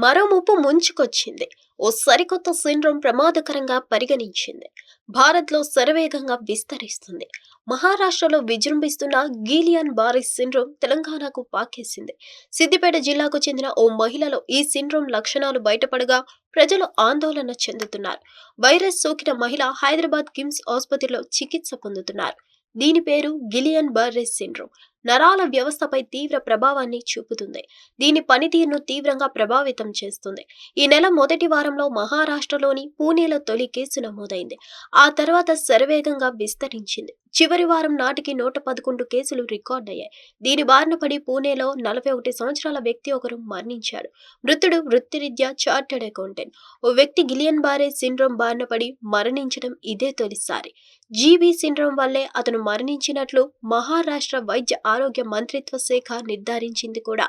మరో ముప్పు ముంచుకొచ్చింది. ఓ సరికొత్త సిండ్రోమ్ ప్రమాదకరంగా పరిగణించింది. భారత్లో శరవేగంగా విస్తరిస్తుంది. మహారాష్ట్రలో విజృంభిస్తున్న గిలియన్ బారీ సిండ్రోమ్ తెలంగాణకు పాకేసింది. సిద్దిపేట జిల్లాకు చెందిన ఓ మహిళలో ఈ సిండ్రోమ్ లక్షణాలు బయటపడగా ప్రజలు ఆందోళన చెందుతున్నారు. వైరస్ సోకిన మహిళ హైదరాబాద్ కిమ్స్ ఆసుపత్రిలో చికిత్స పొందుతున్నారు. దీని పేరు గిలియన్ బారీ సిండ్రోమ్. నరాల వ్యవస్థపై తీవ్ర ప్రభావాన్ని చూపుతుంది. దీని పనితీరును తీవ్రంగా ప్రభావితం చేస్తుంది. ఈ నెల మొదటి వారంలో మహారాష్ట్రలోని పూణేలో తొలి కేసు నమోదైంది. ఆ తర్వాత శరవేగంగా విస్తరించింది. చివరి వారం నాటికి 111 కేసులు రికార్డయ్యాయి. దీని బారిన పడి పూణేలో 41 సంవత్సరాల వ్యక్తి ఒకరు మరణించాడు. మృతుడు వృత్తిరీత్యా చార్టెడ్ అకౌంటెంట్. ఓ వ్యక్తి గిలియన్ బారే సిండ్రోమ్ బారిన పడి మరణించడం ఇదే తొలిసారి. జీబీ సిండ్రోమ్ వల్లే అతను మరణించినట్లు మహారాష్ట్ర వైద్య ఆరోగ్య మంత్రిత్వ శాఖ నిర్ధారించింది కూడా.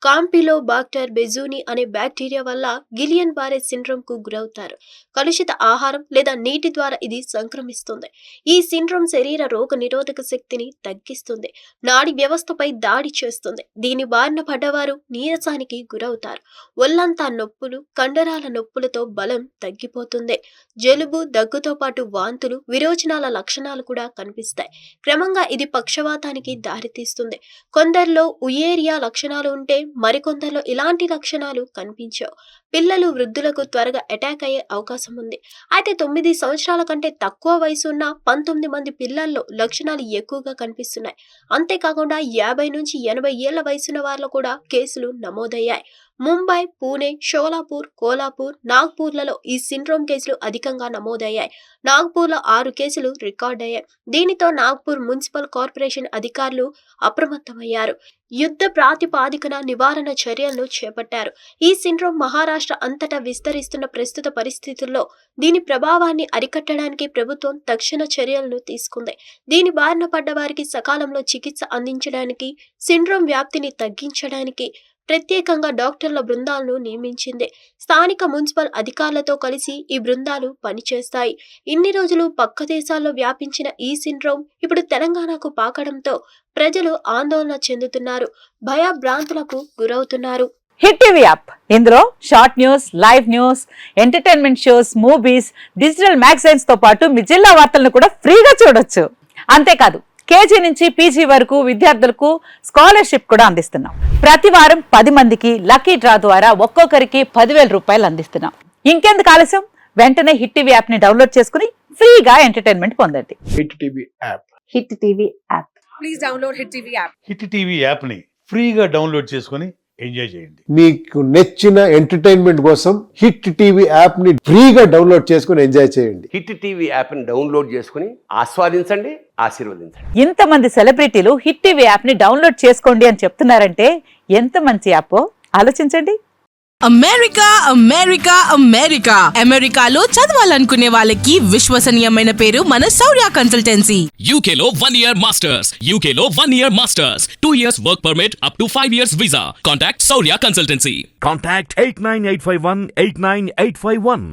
కాంపిలోబాక్టర్ బెజూని అనే బ్యాక్టీరియా వల్ల గిలియన్ బారే సిండ్రోమ్ కు గురవుతారు. కలుషిత ఆహారం లేదా నీటి ద్వారా ఇది సంక్రమిస్తుంది. ఈ సిండ్రోమ్ శరీర రోగ నిరోధక శక్తిని తగ్గిస్తుంది. నాడి వ్యవస్థపై దాడి చేస్తుంది. దీని బారిన పడ్డవారు నీరసానికి గురవుతారు. ఒళ్లంతా నొప్పులు, కండరాల నొప్పులతో బలం తగ్గిపోతుంది. జలుబు, దగ్గుతో పాటు వాంతులు, విరోచనాల లక్షణాలు కూడా కనిపిస్తాయి. క్రమంగా ఇది పక్షవాతానికి దారితీస్తుంది. కొందరిలో ఉయేరియా లక్షణాలు ఉంటే మరికొందరిలో ఇలాంటి లక్షణాలు కనిపించవు. పిల్లలు, వృద్ధులకు త్వరగా అటాక్ అయ్యే అవకాశం ఉంది. అయితే 9 సంవత్సరాల కంటే తక్కువ వయసు ఉన్న 19 మంది పిల్లల్లో లక్షణాలు ఎక్కువగా కనిపిస్తున్నాయి. అంతేకాకుండా 50 నుంచి 80 ఏళ్ల వయసున్న వారిలో కూడా కేసులు నమోదయ్యాయి. ముంబై, పూణే, షోలాపూర్, కోలాపూర్, నాగ్పూర్లలో ఈ సిండ్రోమ్ కేసులు అధికంగా నమోదయ్యాయి. నాగ్పూర్లో 6 కేసులు రికార్డయ్యాయి. దీనితో నాగ్పూర్ మున్సిపల్ కార్పొరేషన్ అధికారులు అప్రమత్తమయ్యారు. యుద్ధ ప్రాతిపాదికన నివారణ చర్యలను చేపట్టారు. ఈ సిండ్రోమ్ మహారాష్ట్ర అంతటా విస్తరిస్తున్న ప్రస్తుత పరిస్థితుల్లో దీని ప్రభావాన్ని అరికట్టడానికి ప్రభుత్వం తక్షణ చర్యలను తీసుకుంది. దీని బారిన పడ్డ వారికి సకాలంలో చికిత్స అందించడానికి, సిండ్రోమ్ వ్యాప్తిని తగ్గించడానికి ప్రత్యేకంగా డాక్టర్ల బృందాలను నియమించింది. స్థానిక మున్సిపల్ అధికారులతో కలిసి ఈ బృందాలు పనిచేస్తాయి. ఇన్ని రోజులు పక్క దేశాల్లో వ్యాపించిన ఈ సిండ్రోమ్ ఇప్పుడు తెలంగాణకు పాకడంతో ప్రజలు ఆందోళన చెందుతున్నారు. భయభ్రాంతులకు గురవుతున్నారు. హిట్ టీవీ యాప్, ఇందులో short news, live news, entertainment shows, movies, digital magazines తో పాటు మీ జిల్లా వార్తలను కూడా ఫ్రీగా చూడొచ్చు. అంతేకాదు కేజీ నుంచి పీజీ వరకు విద్యార్థులకు స్కాలర్షిప్ కూడా అందిస్తున్నాం. ప్రతి వారం 10 మందికి లక్కీ డ్రా ద్వారా ఒక్కొక్కరికి 10,000 రూపాయలు అందిస్తున్నాం. ఇంకెందుకు ఆలస్యం, వెంటనే హిట్ టీవీ యాప్ ని డౌన్లోడ్ చేసుకుని ఫ్రీగా ఎంటర్టైన్మెంట్ పొందండి. Hit TV app. Hit TV app. Please download hit TV app. Hit TV app ని ఫ్రీగా డౌన్లోడ్ చేసుకుని ఎంజాయ్ చేయండి. మీకు నచ్చిన ఎంటర్టైన్మెంట్ కోసం హిట్ టీవీ యాప్ ని ఫ్రీగా డౌన్లోడ్ చేసుకుని ఎంజాయ్ చేయండి. హిట్ టీవీ యాప్ ని డౌన్లోడ్ చేసుకుని ఆస్వాదించండి, ఆశీర్వదించండి. ఇంతమంది సెలబ్రిటీలు హిట్ టీవీ యాప్ ని డౌన్లోడ్ చేసుకోండి అని చెప్తున్నారంటే ఎంత మంచి యాప్ ఆలోచించండి. అమెరికా అమెరికా అమెరికా అమెరికాలో చదవాలనుకునే వాళ్ళకి విశ్వసనీయమైన పేరు మన శౌర్య కన్సల్టెన్సీ. UK లో 1 year masters, UK లో 1 year masters, 2 years work permit up to 5 years visa. Contact Saurya Consultancy. Contact 89851 89851.